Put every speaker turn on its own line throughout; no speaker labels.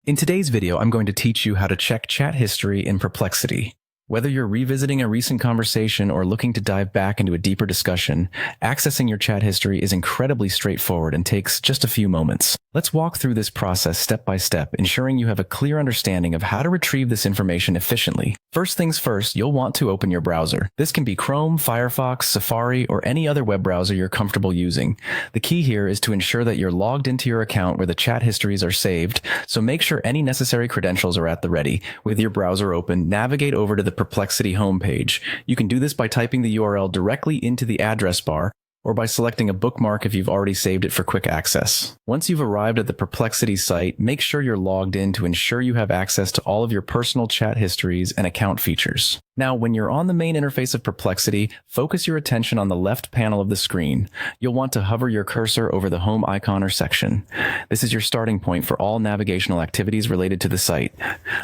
In today's video, I'm going to teach you how to check chat history in Perplexity. Whether you're revisiting a recent conversation or looking to dive back into a deeper discussion, accessing your chat history is incredibly straightforward and takes just a few moments. Let's walk through this process step by step, ensuring you have a clear understanding of how to retrieve this information efficiently. First things first, you'll want to open your browser. This can be Chrome, Firefox, Safari, or any other web browser you're comfortable using. The key here is to ensure that you're logged into your account where the chat histories are saved, so make sure any necessary credentials are at the ready. With your browser open, navigate over to the Perplexity homepage. You can do this by typing the URL directly into the address bar, or by selecting a bookmark if you've already saved it for quick access. Once you've arrived at the Perplexity site, make sure you're logged in to ensure you have access to all of your personal chat histories and account features. Now, when you're on the main interface of Perplexity, focus your attention on the left panel of the screen. You'll want to hover your cursor over the home icon or section. This is your starting point for all navigational activities related to the site.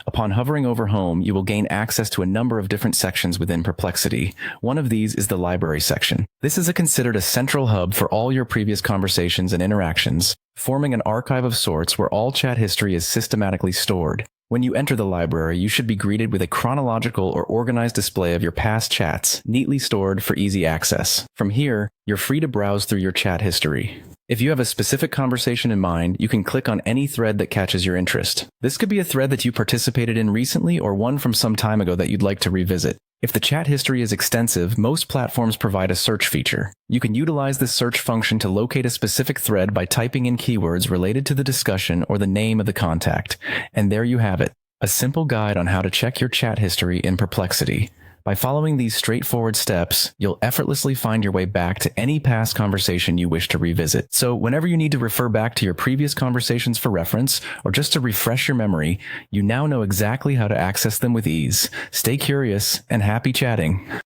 Upon hovering over home, you will gain access to a number of different sections within Perplexity. One of these is the library section. This is considered a central hub for all your previous conversations and interactions, forming an archive of sorts where all chat history is systematically stored. When you enter the library, you should be greeted with a chronological or organized display of your past chats, neatly stored for easy access. From here, you're free to browse through your chat history. If you have a specific conversation in mind, you can click on any thread that catches your interest. This could be a thread that you participated in recently or one from some time ago that you'd like to revisit. If the chat history is extensive, most platforms provide a search feature. You can utilize this search function to locate a specific thread by typing in keywords related to the discussion or the name of the contact. And there you have it, a simple guide on how to check your chat history in Perplexity. By following these straightforward steps, you'll effortlessly find your way back to any past conversation you wish to revisit. So whenever you need to refer back to your previous conversations for reference, or just to refresh your memory, you now know exactly how to access them with ease. Stay curious and happy chatting.